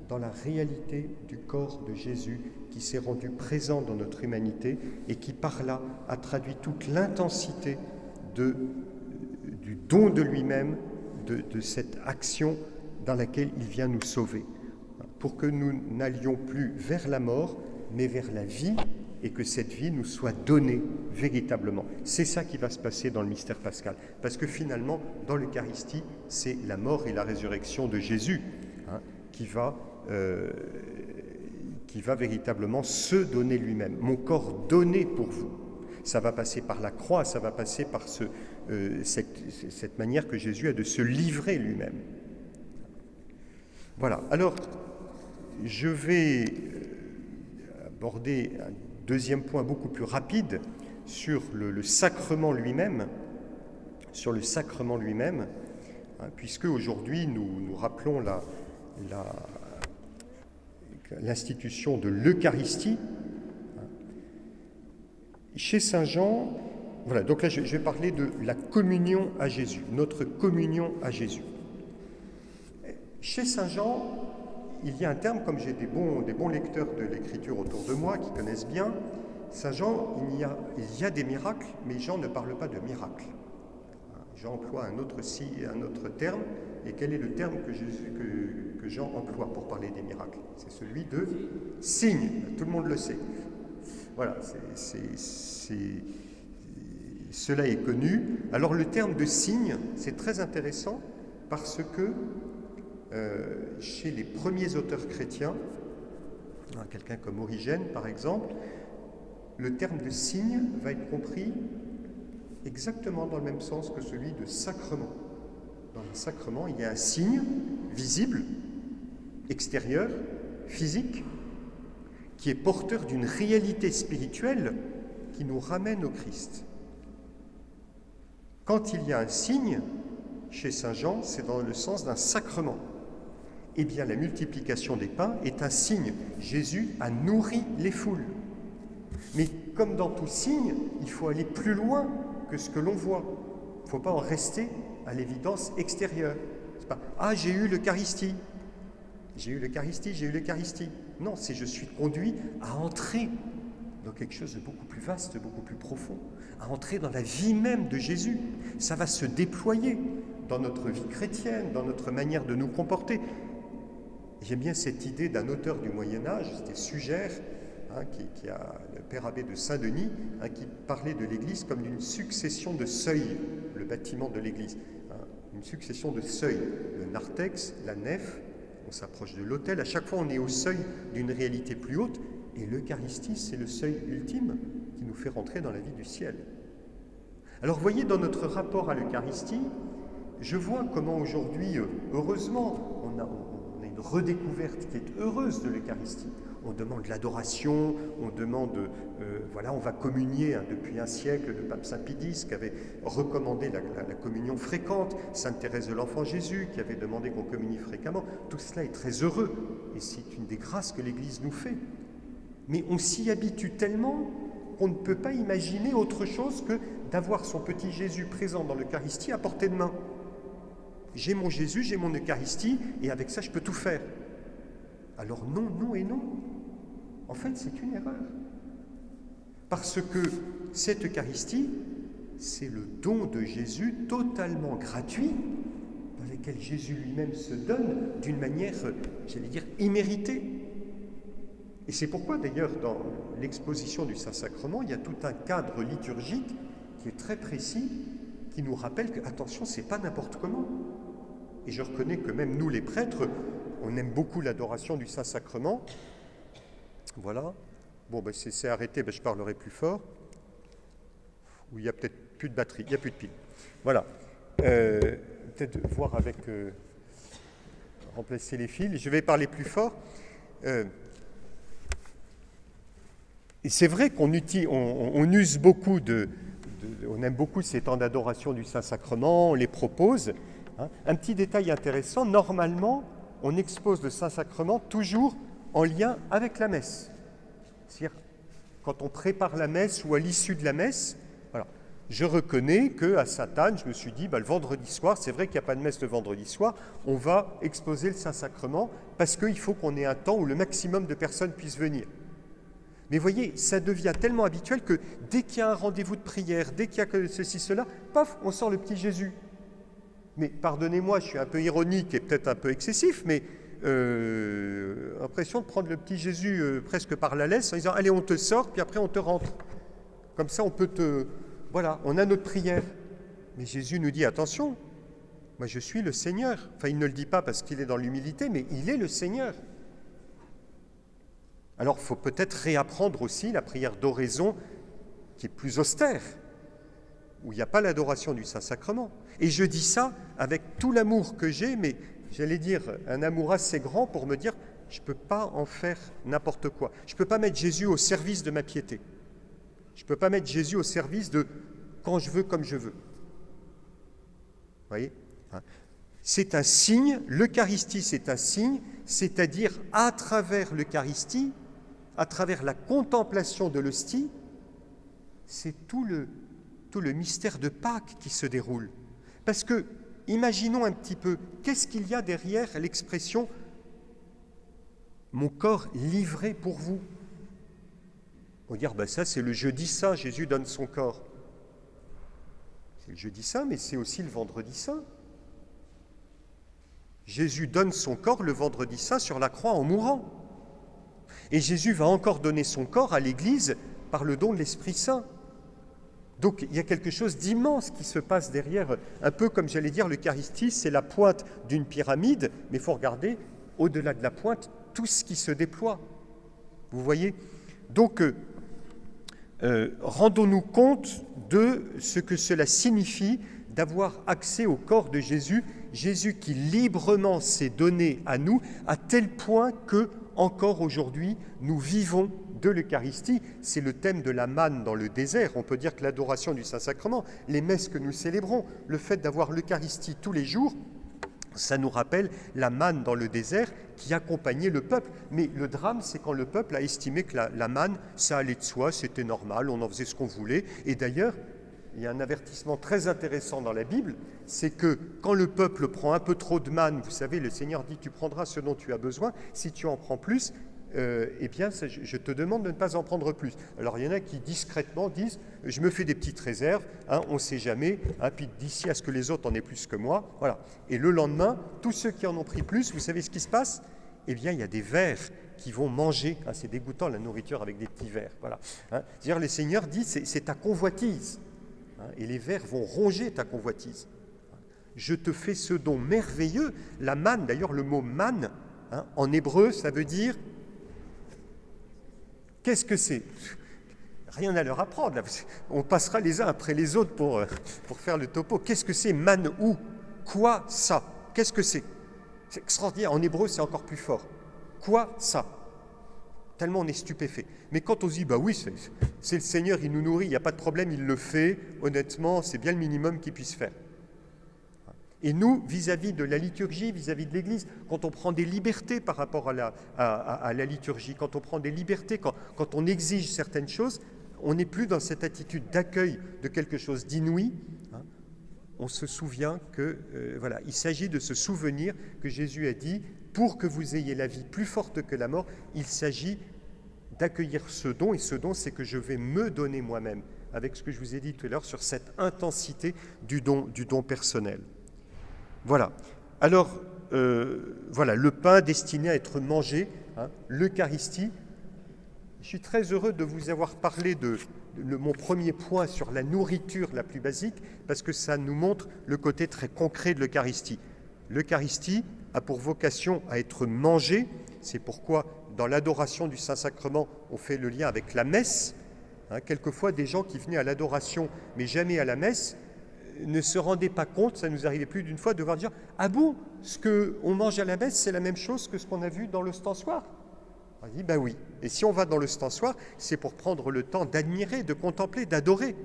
dans la réalité du corps de Jésus qui s'est rendu présent dans notre humanité et qui, par là, a traduit toute l'intensité du don de lui-même, de cette action dans laquelle il vient nous sauver, pour que nous n'allions plus vers la mort, mais vers la vie, et que cette vie nous soit donnée véritablement. C'est ça qui va se passer dans le mystère pascal, parce que finalement, dans l'Eucharistie, c'est la mort et la résurrection de Jésus qui va véritablement se donner lui-même. Mon corps donné pour vous. Ça va passer par la croix, ça va passer par cette manière que Jésus a de se livrer lui-même. Voilà. Alors, je vais aborder un deuxième point beaucoup plus rapide sur le sacrement lui-même, puisque aujourd'hui nous rappelons l'institution de l'Eucharistie. Chez Saint Jean, voilà, donc là je vais parler de la communion à Jésus, notre communion à Jésus. Chez Saint Jean, il y a un terme, comme j'ai des bons lecteurs de l'Écriture autour de moi qui connaissent bien, Saint Jean, il y a des miracles, mais Jean ne parle pas de miracles. Jean emploie un autre terme, et quel est le terme que Jean emploie pour parler des miracles? C'est celui de signe, tout le monde le sait. Voilà, cela est connu. Alors le terme de signe, c'est très intéressant parce que chez les premiers auteurs chrétiens, quelqu'un comme Origène par exemple, le terme de signe va être compris exactement dans le même sens que celui de sacrement. Dans le sacrement, il y a un signe visible, extérieur, physique, qui est porteur d'une réalité spirituelle qui nous ramène au Christ. Quand il y a un signe, chez saint Jean, c'est dans le sens d'un sacrement. Eh bien, la multiplication des pains est un signe. Jésus a nourri les foules. Mais comme dans tout signe, il faut aller plus loin que ce que l'on voit. Il ne faut pas en rester à l'évidence extérieure. C'est pas « Ah, j'ai eu l'Eucharistie. J'ai eu l'Eucharistie, j'ai eu l'Eucharistie. » Non, c'est je suis conduit à entrer dans quelque chose de beaucoup plus vaste, beaucoup plus profond, à entrer dans la vie même de Jésus. Ça va se déployer dans notre vie chrétienne, dans notre manière de nous comporter. J'aime bien cette idée d'un auteur du Moyen-Âge, c'était Sugère, qui a le père abbé de Saint-Denis, qui parlait de l'Église comme d'une succession de seuils, le bâtiment de l'Église, une succession de seuils, le narthex, la nef, on s'approche de l'autel, à chaque fois on est au seuil d'une réalité plus haute, et l'Eucharistie c'est le seuil ultime qui nous fait rentrer dans la vie du ciel. Alors vous voyez, dans notre rapport à l'Eucharistie, je vois comment aujourd'hui, heureusement, on a une redécouverte qui est heureuse de l'Eucharistie. On demande l'adoration, on demande, on va communier depuis un siècle, le pape Saint Pie X qui avait recommandé la communion fréquente, Sainte Thérèse de l'Enfant Jésus qui avait demandé qu'on communie fréquemment. Tout cela est très heureux et c'est une des grâces que l'Église nous fait. Mais on s'y habitue tellement qu'on ne peut pas imaginer autre chose que d'avoir son petit Jésus présent dans l'Eucharistie à portée de main. J'ai mon Jésus, j'ai mon Eucharistie, et avec ça, je peux tout faire. Alors non, non et non. En fait, c'est une erreur. Parce que cette Eucharistie, c'est le don de Jésus totalement gratuit, dans lequel Jésus lui-même se donne d'une manière, j'allais dire, imméritée. Et c'est pourquoi, d'ailleurs, dans l'exposition du Saint-Sacrement, il y a tout un cadre liturgique qui est très précis, qui nous rappelle que, attention, c'est pas n'importe comment. Et je reconnais que même nous, les prêtres, on aime beaucoup l'adoration du Saint-Sacrement. Voilà. Bon, c'est arrêté, je parlerai plus fort. Ou il n'y a peut-être plus de batterie, il n'y a plus de pile. Voilà. Peut-être voir avec... remplacer les fils. Je vais parler plus fort. Et c'est vrai qu'on use beaucoup on aime beaucoup ces temps d'adoration du Saint-Sacrement, on les propose. Un petit détail intéressant, normalement, on expose le Saint-Sacrement toujours en lien avec la messe. C'est-à-dire, quand on prépare la messe ou à l'issue de la messe, voilà. Je reconnais qu'à Sainte-Anne, je me suis dit, le vendredi soir, c'est vrai qu'il n'y a pas de messe le vendredi soir, on va exposer le Saint-Sacrement parce qu'il faut qu'on ait un temps où le maximum de personnes puissent venir. Mais voyez, ça devient tellement habituel que dès qu'il y a un rendez-vous de prière, dès qu'il y a ceci, cela, paf, on sort le petit Jésus. Mais pardonnez-moi, je suis un peu ironique et peut-être un peu excessif, mais impression de prendre le petit Jésus presque par la laisse en disant « Allez, on te sort, puis après on te rentre. » Comme ça, on peut Voilà, on a notre prière. Mais Jésus nous dit « Attention, moi je suis le Seigneur. » Enfin, il ne le dit pas parce qu'il est dans l'humilité, mais il est le Seigneur. Alors, il faut peut-être réapprendre aussi la prière d'oraison qui est plus austère, où il n'y a pas l'adoration du Saint-Sacrement. Et je dis ça avec tout l'amour que j'ai, mais j'allais dire un amour assez grand pour me dire je ne peux pas en faire n'importe quoi. Je ne peux pas mettre Jésus au service de ma piété. Je ne peux pas mettre Jésus au service de quand je veux, comme je veux. Vous voyez ? C'est un signe, l'Eucharistie c'est un signe, c'est-à-dire à travers l'Eucharistie, à travers la contemplation de l'hostie, c'est tout le mystère de Pâques qui se déroule. Parce que, imaginons un petit peu, qu'est-ce qu'il y a derrière l'expression « mon corps livré pour vous ». On va dire, ça c'est le jeudi saint, Jésus donne son corps. C'est le jeudi saint, mais c'est aussi le vendredi saint. Jésus donne son corps le vendredi saint sur la croix en mourant. Et Jésus va encore donner son corps à l'Église par le don de l'Esprit Saint. Donc il y a quelque chose d'immense qui se passe derrière, un peu comme j'allais dire, l'Eucharistie, c'est la pointe d'une pyramide, mais il faut regarder au-delà de la pointe tout ce qui se déploie. Vous voyez ? Donc, rendons-nous compte de ce que cela signifie d'avoir accès au corps de Jésus, Jésus qui librement s'est donné à nous, à tel point que, encore aujourd'hui, nous vivons de l'Eucharistie. C'est le thème de la manne dans le désert. On peut dire que l'adoration du Saint-Sacrement, les messes que nous célébrons, le fait d'avoir l'Eucharistie tous les jours, ça nous rappelle la manne dans le désert qui accompagnait le peuple. Mais le drame, c'est quand le peuple a estimé que la manne, ça allait de soi, c'était normal, on en faisait ce qu'on voulait. Et d'ailleurs, il y a un avertissement très intéressant dans la Bible, c'est que quand le peuple prend un peu trop de manne, vous savez, le Seigneur dit « tu prendras ce dont tu as besoin », si tu en prends plus, eh bien, je te demande de ne pas en prendre plus. Alors, il y en a qui discrètement disent « je me fais des petites réserves, on ne sait jamais, puis d'ici à ce que les autres en aient plus que moi. » Voilà. Et le lendemain, tous ceux qui en ont pris plus, vous savez ce qui se passe ? Eh bien, il y a des vers qui vont manger. C'est dégoûtant, la nourriture avec des petits vers. Voilà. C'est-à-dire, le Seigneur dit « c'est ta convoitise. » Et les vers vont ronger ta convoitise. Je te fais ce don merveilleux. La manne, d'ailleurs, le mot manne, en hébreu, ça veut dire... Qu'est-ce que c'est ? Rien à leur apprendre. Là. On passera les uns après les autres pour faire le topo. Qu'est-ce que c'est manne ou quoi ça ? Qu'est-ce que c'est ? C'est extraordinaire. En hébreu, c'est encore plus fort. Quoi ça ? Tellement on est stupéfait. Mais quand on se dit, bah oui, c'est le Seigneur, il nous nourrit, il n'y a pas de problème, il le fait, honnêtement, c'est bien le minimum qu'il puisse faire. Et nous, vis-à-vis de la liturgie, vis-à-vis de l'Église, quand on prend des libertés par rapport à la liturgie, quand on prend des libertés, quand on exige certaines choses, on n'est plus dans cette attitude d'accueil de quelque chose d'inouï. On se souvient que, voilà, il s'agit de se souvenir que Jésus a dit, pour que vous ayez la vie plus forte que la mort, il s'agit d'accueillir ce don, et ce don, c'est que je vais me donner moi-même, avec ce que je vous ai dit tout à l'heure sur cette intensité du don personnel. Voilà. Alors, voilà, le pain destiné à être mangé, l'Eucharistie. Je suis très heureux de vous avoir parlé de mon premier point sur la nourriture la plus basique, parce que ça nous montre le côté très concret de l'Eucharistie. L'Eucharistie a pour vocation à être mangée. C'est pourquoi, dans l'adoration du Saint-Sacrement, on fait le lien avec la messe. Quelquefois, des gens qui venaient à l'adoration, mais jamais à la messe, ne se rendaient pas compte, ça nous arrivait plus d'une fois, de devoir dire « Ah bon, ce qu'on mange à la messe, c'est la même chose que ce qu'on a vu dans l'ostensoir ?» On dit « Ben oui. » Et si on va dans l'ostensoir, c'est pour prendre le temps d'admirer, de contempler, d'adorer,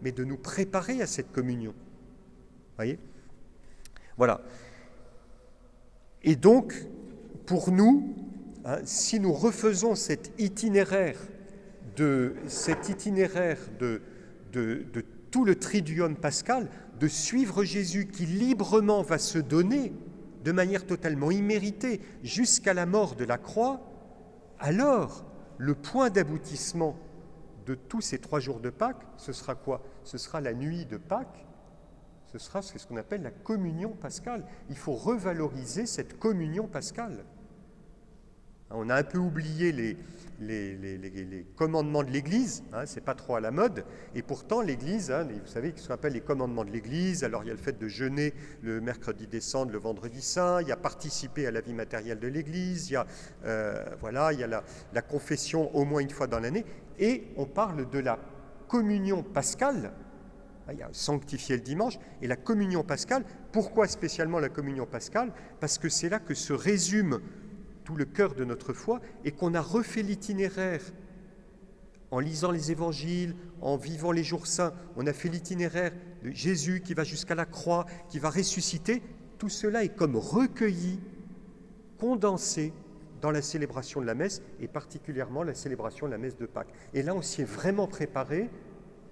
mais de nous préparer à cette communion. Vous voyez ? Voilà. Et donc, pour nous, si nous refaisons cet itinéraire de tout le triduum pascal, de suivre Jésus qui librement va se donner de manière totalement imméritée jusqu'à la mort de la croix, alors le point d'aboutissement de tous ces 3 jours de Pâques, ce sera quoi ? Ce sera la nuit de Pâques, ce sera ce qu'on appelle la communion pascale. Il faut revaloriser cette communion pascale. On a un peu oublié les commandements de l'Église, c'est pas trop à la mode, et pourtant l'Église, vous savez ce qu'on appelle les commandements de l'Église, alors il y a le fait de jeûner le mercredi des Cendres, le vendredi saint, il y a participer à la vie matérielle de l'Église, il y a, il y a la confession au moins une fois dans l'année, et on parle de la communion pascale. Il y a sanctifier le dimanche, et la communion pascale. Pourquoi spécialement la communion pascale ? Parce que c'est là que se résume tout le cœur de notre foi, et qu'on a refait l'itinéraire en lisant les évangiles, en vivant les jours saints. On a fait l'itinéraire de Jésus qui va jusqu'à la croix, qui va ressusciter. Tout cela est comme recueilli, condensé dans la célébration de la messe, et particulièrement la célébration de la messe de Pâques. Et là, on s'y est vraiment préparé,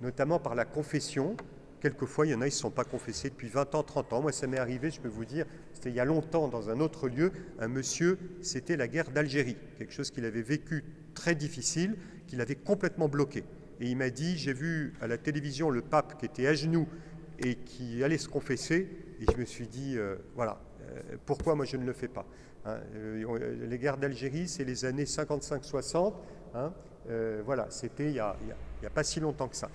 notamment par la confession. Quelquefois, il y en a, ils ne se sont pas confessés depuis 20 ans, 30 ans. Moi, ça m'est arrivé, je peux vous dire, c'était il y a longtemps, dans un autre lieu, un monsieur, c'était la guerre d'Algérie, quelque chose qu'il avait vécu très difficile, qu'il avait complètement bloqué. Et il m'a dit, j'ai vu à la télévision le pape qui était à genoux, et qui allait se confesser. Et je me suis dit, voilà, pourquoi moi je ne le fais pas, hein. Les guerres d'Algérie, c'est les années 55-60, hein. Voilà, c'était il n'y a pas si longtemps que ça.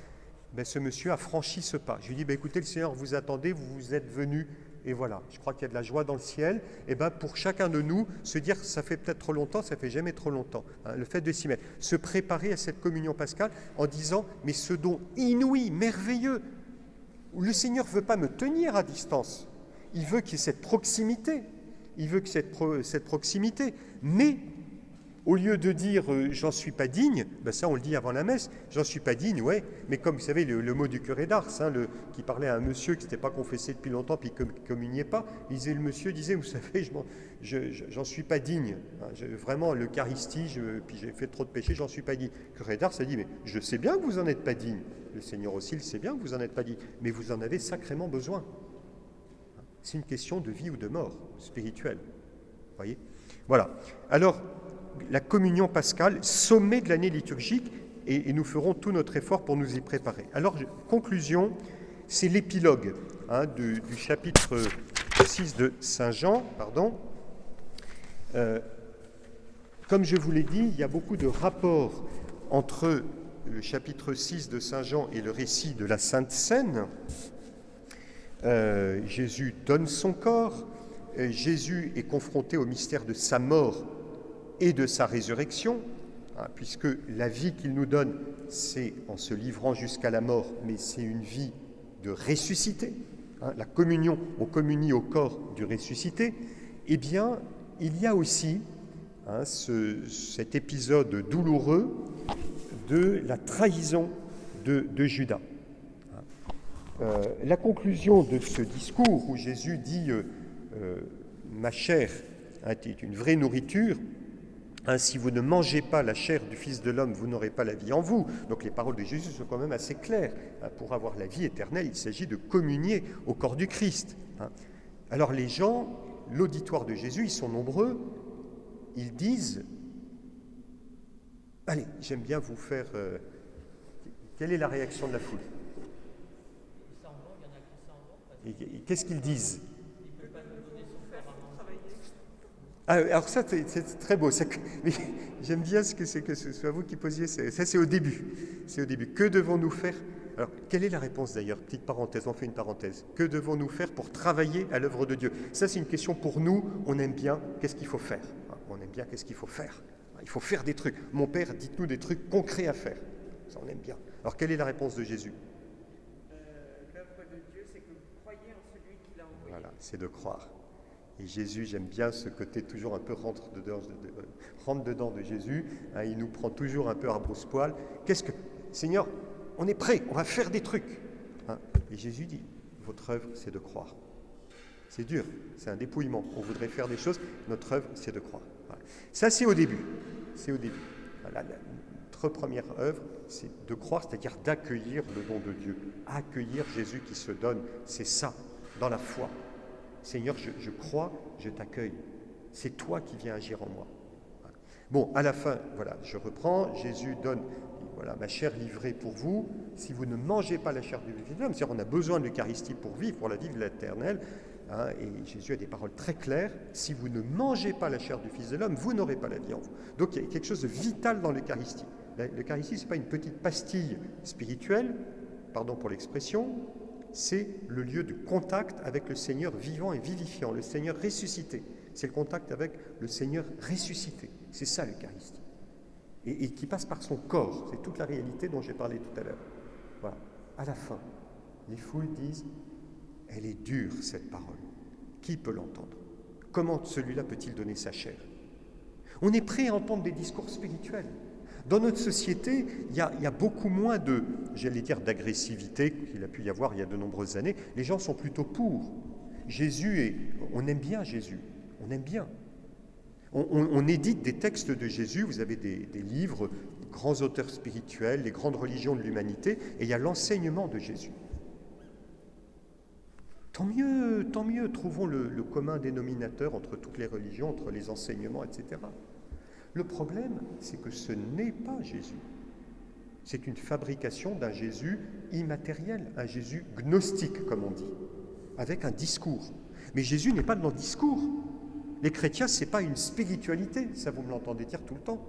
Ben, ce monsieur a franchi ce pas. Je lui ai dit, ben, écoutez, le Seigneur vous attendait, vous êtes venu, et voilà. Je crois qu'il y a de la joie dans le ciel. Et ben, pour chacun de nous, se dire, ça fait peut-être trop longtemps, ça fait jamais trop longtemps, hein, le fait de s'y mettre. Se préparer à cette communion pascale en disant, mais ce don inouï, merveilleux, où le Seigneur ne veut pas me tenir à distance. Il veut qu'il y ait cette proximité. Il veut que cette proximité. Mais au lieu de dire j'en suis pas digne, ben ça on le dit avant la messe, j'en suis pas digne, ouais, mais comme vous savez le mot du curé d'Ars, hein, qui parlait à un monsieur qui s'était pas confessé depuis longtemps puis qui communiait pas, le monsieur disait, vous savez, j'en suis pas digne, hein, vraiment l'Eucharistie, puis j'ai fait trop de péchés, j'en suis pas digne. Le curé d'Ars a dit, mais je sais bien que vous en êtes pas digne, le Seigneur aussi le sait bien que vous en êtes pas digne, mais vous en avez sacrément besoin. C'est une question de vie ou de mort spirituelle, voyez. Voilà. Alors la communion pascale, sommet de l'année liturgique, et nous ferons tout notre effort pour nous y préparer. Alors, conclusion, c'est l'épilogue, hein, du chapitre 6 de Saint Jean. Comme je vous l'ai dit, il y a beaucoup de rapports entre le chapitre 6 de Saint Jean et le récit de la Sainte Seine. Jésus donne son corps, Jésus est confronté au mystère de sa mort et de sa résurrection, hein, puisque la vie qu'il nous donne, c'est en se livrant jusqu'à la mort, mais c'est une vie de ressuscité, hein, la communion, on communie au corps du ressuscité. Eh bien, il y a aussi, hein, cet épisode douloureux de la trahison de Judas. La conclusion de ce discours où Jésus dit ma chair, hein, est une vraie nourriture, hein, si vous ne mangez pas la chair du Fils de l'homme, vous n'aurez pas la vie en vous. Donc les paroles de Jésus sont quand même assez claires. Hein, pour avoir la vie éternelle, il s'agit de communier au corps du Christ. Hein. Alors les gens, l'auditoire de Jésus, ils sont nombreux, ils disent « Allez, j'aime bien vous faire... Quelle est la réaction de la foule ? Et qu'est-ce qu'ils disent ? Ah, alors ça, c'est très beau. J'aime bien que ce soit vous qui posiez. Ça, c'est au début. C'est au début. Que devons-nous faire ? Alors, quelle est la réponse d'ailleurs ? Petite parenthèse, on fait une parenthèse. Que devons-nous faire pour travailler à l'œuvre de Dieu ? Ça, c'est une question pour nous. On aime bien. Qu'est-ce qu'il faut faire ? On aime bien. Qu'est-ce qu'il faut faire ? Il faut faire des trucs. Mon Père, dites-nous des trucs concrets à faire. Ça, on aime bien. Alors, quelle est la réponse de Jésus ? L'œuvre de Dieu, c'est que vous croyez en celui qui l'a envoyé. Voilà, c'est de croire. Et Jésus, j'aime bien ce côté toujours un peu rentre dedans de Jésus. Hein, il nous prend toujours un peu à brousse-poil. Seigneur, on est prêt, on va faire des trucs. Hein, et Jésus dit, votre œuvre, c'est de croire. C'est dur, c'est un dépouillement. On voudrait faire des choses, notre œuvre, c'est de croire. Voilà. Ça, c'est au début. C'est au début. Voilà, notre première œuvre, c'est de croire, c'est-à-dire d'accueillir le don de Dieu. Accueillir Jésus qui se donne, c'est ça, dans la foi. Seigneur, je crois, je t'accueille. C'est toi qui viens agir en moi. Bon, à la fin, voilà, je reprends. Jésus donne, voilà, ma chair livrée pour vous. Si vous ne mangez pas la chair du Fils de l'homme, c'est-à-dire on a besoin de l'Eucharistie pour vivre, pour la vivre l'éternelle. Hein, et Jésus a des paroles très claires. Si vous ne mangez pas la chair du Fils de l'homme, vous n'aurez pas la vie en vous. Donc il y a quelque chose de vital dans l'Eucharistie. L'Eucharistie, ce n'est pas une petite pastille spirituelle, pardon pour l'expression, c'est le lieu de contact avec le Seigneur vivant et vivifiant, le Seigneur ressuscité. C'est le contact avec le Seigneur ressuscité. C'est ça l'Eucharistie. Et qui passe par son corps. C'est toute la réalité dont j'ai parlé tout à l'heure. Voilà. À la fin, les foules disent « Elle est dure, cette parole. Qui peut l'entendre ? Comment celui-là peut-il donner sa chair ?» On est prêt à entendre des discours spirituels. Dans notre société, il y a beaucoup moins d'agressivité qu'il a pu y avoir il y a de nombreuses années. Les gens sont plutôt pour. On aime bien Jésus, on aime bien. On édite des textes de Jésus, vous avez des livres, des grands auteurs spirituels, les grandes religions de l'humanité, et il y a l'enseignement de Jésus. Tant mieux, trouvons le commun dénominateur entre toutes les religions, entre les enseignements, etc. Le problème, c'est que ce n'est pas Jésus. C'est une fabrication d'un Jésus immatériel, un Jésus gnostique, comme on dit, avec un discours. Mais Jésus n'est pas dans le discours. Les chrétiens, ce n'est pas une spiritualité, ça vous me l'entendez dire tout le temps.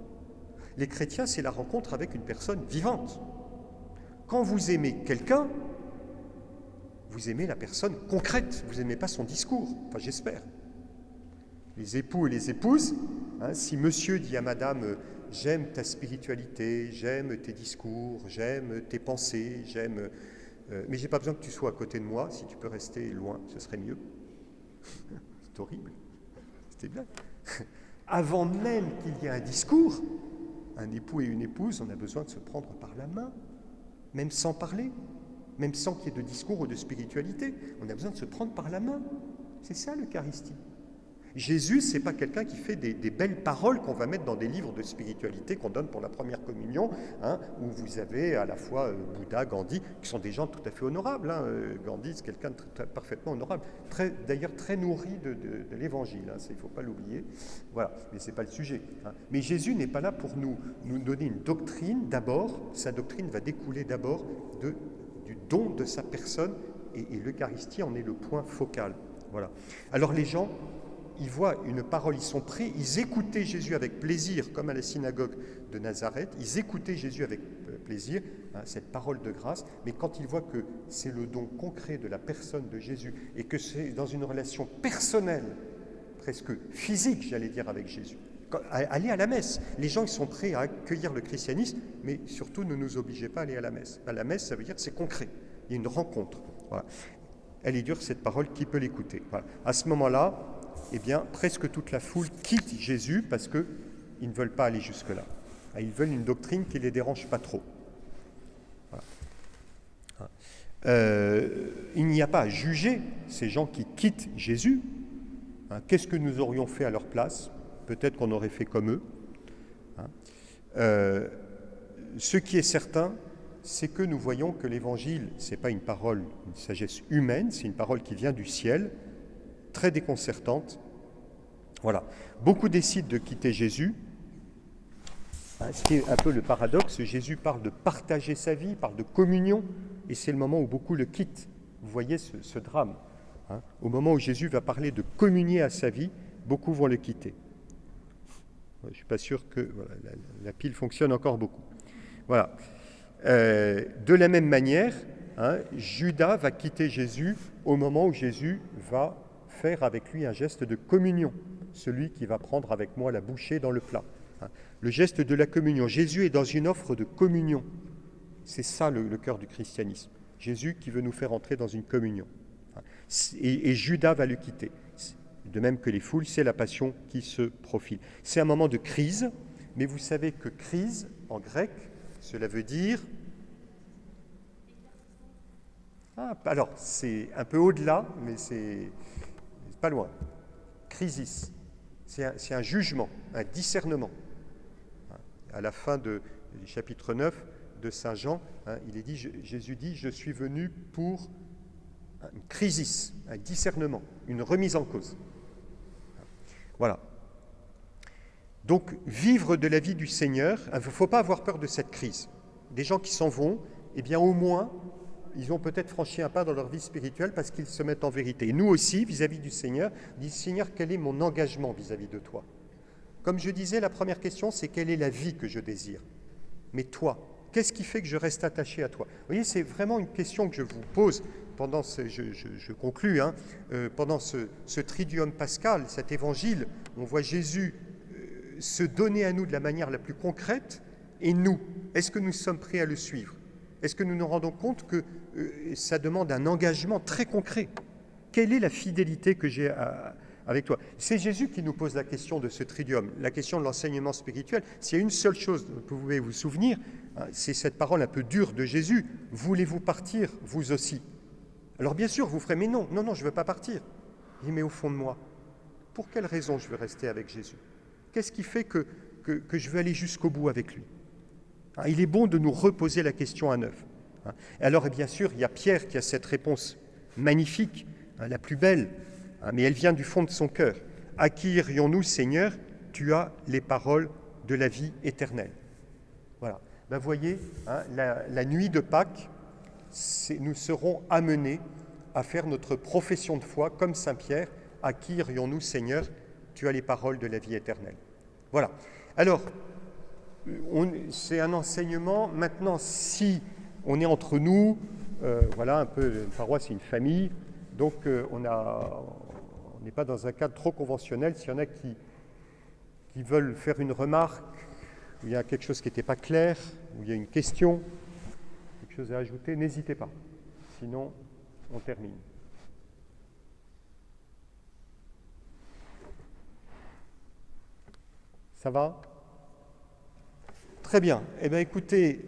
Les chrétiens, c'est la rencontre avec une personne vivante. Quand vous aimez quelqu'un, vous aimez la personne concrète, vous n'aimez pas son discours, enfin j'espère. Les époux et les épouses, si monsieur dit à madame « j'aime ta spiritualité, j'aime tes discours, j'aime tes pensées, mais j'ai pas besoin que tu sois à côté de moi, si tu peux rester loin, ce serait mieux. » C'est horrible, c'était bien. Avant même qu'il y ait un discours, un époux et une épouse, on a besoin de se prendre par la main, même sans parler, même sans qu'il y ait de discours ou de spiritualité. On a besoin de se prendre par la main. C'est ça l'Eucharistie. Jésus, ce n'est pas quelqu'un qui fait des belles paroles qu'on va mettre dans des livres de spiritualité qu'on donne pour la première communion, où vous avez à la fois Bouddha, Gandhi, qui sont des gens tout à fait honorables. Gandhi, c'est quelqu'un de parfaitement honorable, d'ailleurs très nourri de l'Évangile, il ne faut pas l'oublier. Voilà, mais ce n'est pas le sujet. Mais Jésus n'est pas là pour nous donner une doctrine d'abord, sa doctrine va découler d'abord du don de sa personne, et l'Eucharistie en est le point focal. Voilà. Alors les gens, ils voient une parole, ils sont prêts, ils écoutaient Jésus avec plaisir, comme à la synagogue de Nazareth, ils écoutaient Jésus avec plaisir, cette parole de grâce, mais quand ils voient que c'est le don concret de la personne de Jésus et que c'est dans une relation personnelle, presque physique, j'allais dire, avec Jésus, aller à la messe. Les gens ils sont prêts à accueillir le christianisme, mais surtout ne nous obligez pas à aller à la messe. À la messe, ça veut dire que c'est concret, il y a une rencontre. Voilà. Elle est dure, cette parole, qui peut l'écouter? Voilà. À ce moment-là, eh bien, presque toute la foule quitte Jésus parce qu'ils ne veulent pas aller jusque-là. Ils veulent une doctrine qui ne les dérange pas trop. Voilà. Il n'y a pas à juger ces gens qui quittent Jésus. Qu'est-ce que nous aurions fait à leur place? Peut-être qu'on aurait fait comme eux. Ce qui est certain, c'est que nous voyons que l'Évangile, ce n'est pas une parole, une sagesse humaine, c'est une parole qui vient du ciel, très déconcertante. Voilà. Beaucoup décident de quitter Jésus. Ce qui est un peu le paradoxe, Jésus parle de partager sa vie, parle de communion, et c'est le moment où beaucoup le quittent. Vous voyez ce drame. Au moment où Jésus va parler de communier à sa vie, beaucoup vont le quitter. Je ne suis pas sûr que la pile fonctionne encore beaucoup. Voilà. De la même manière, Judas va quitter Jésus au moment où Jésus va faire avec lui un geste de communion, celui qui va prendre avec moi la bouchée dans le plat. Le geste de la communion. Jésus est dans une offre de communion. C'est ça le cœur du christianisme. Jésus qui veut nous faire entrer dans une communion. Et Judas va le quitter. De même que les foules, c'est la passion qui se profile. C'est un moment de crise, mais vous savez que crise, en grec, cela veut dire... alors, c'est un peu au-delà, mais c'est pas loin. Crisis, c'est un jugement, un discernement. À la fin du chapitre 9 de Saint Jean, il est dit, Jésus dit, je suis venu pour une crisis, un discernement, une remise en cause. Voilà. Donc, vivre de la vie du Seigneur, il ne faut pas avoir peur de cette crise. Des gens qui s'en vont, eh bien au moins, ils ont peut-être franchi un pas dans leur vie spirituelle parce qu'ils se mettent en vérité. Et nous aussi, vis-à-vis du Seigneur, dit Seigneur, quel est mon engagement vis-à-vis de toi? Comme je disais, la première question, c'est quelle est la vie que je désire? Mais toi, qu'est-ce qui fait que je reste attaché à toi? Vous voyez, c'est vraiment une question que je vous pose pendant je conclus, pendant ce triduum pascal, cet évangile, on voit Jésus se donner à nous de la manière la plus concrète, et nous, est-ce que nous sommes prêts à le suivre? Est-ce que nous nous rendons compte que ça demande un engagement très concret? Quelle est la fidélité que j'ai avec toi? C'est Jésus qui nous pose la question de ce triduum, la question de l'enseignement spirituel. S'il y a une seule chose dont vous pouvez vous souvenir, c'est cette parole un peu dure de Jésus. Voulez-vous partir, vous aussi? Alors bien sûr, vous ferez, mais non, je ne veux pas partir. Il dit, mais au fond de moi, pour quelle raison je veux rester avec Jésus? Qu'est-ce qui fait que je veux aller jusqu'au bout avec lui? Il est bon de nous reposer la question à neuf. Alors, bien sûr, il y a Pierre qui a cette réponse magnifique, la plus belle, mais elle vient du fond de son cœur. À qui irions-nous, Seigneur? Tu as les paroles de la vie éternelle. Voilà. Ben, voyez, hein, la nuit de Pâques, nous serons amenés à faire notre profession de foi comme Saint Pierre. À qui irions-nous, Seigneur? Tu as les paroles de la vie éternelle. Voilà. Alors, c'est un enseignement. Maintenant, si on est entre nous, voilà, un peu, une paroisse, c'est une famille, donc on n'est pas dans un cadre trop conventionnel. S'il y en a qui veulent faire une remarque, où il y a quelque chose qui n'était pas clair, où il y a une question, quelque chose à ajouter, n'hésitez pas. Sinon, on termine. Ça va? Très bien. Eh bien, écoutez,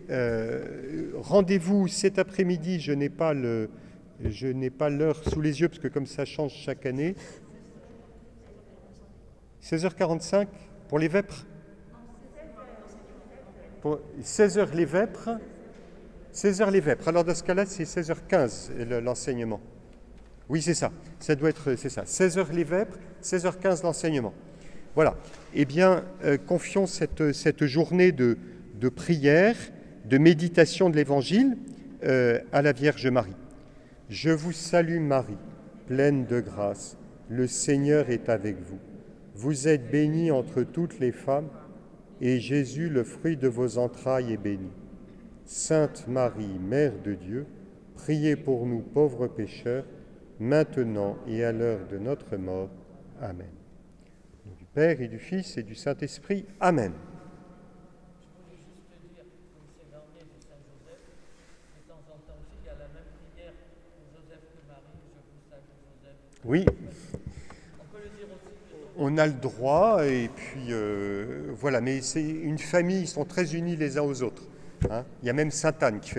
rendez-vous cet après-midi. Je n'ai pas l'heure sous les yeux, parce que comme ça change chaque année. 16h45 pour les vêpres? Pour 16h les vêpres. 16h les vêpres. Alors dans ce cas-là, c'est 16h15 l'enseignement. Oui, c'est ça. Ça doit être, c'est ça. 16h les vêpres, 16h15 l'enseignement. Voilà. Eh bien, confions cette journée de prière, de méditation de l'Évangile à la Vierge Marie. Je vous salue Marie, pleine de grâce. Le Seigneur est avec vous. Vous êtes bénie entre toutes les femmes, et Jésus, le fruit de vos entrailles, est béni. Sainte Marie, Mère de Dieu, priez pour nous pauvres pécheurs, maintenant et à l'heure de notre mort. Amen. Au nom du Père et du Fils et du Saint-Esprit. Amen. Je voulais juste te dire, comme c'est l'année de Saint Joseph, de temps en temps aussi, il y a la même prière pour Joseph que Marie. Je vous salue Joseph. Oui. On peut le dire aussi. On a le droit, et puis voilà, mais c'est une famille, ils sont très unis les uns aux autres. Hein. Il y a même Sainte Anne qui fait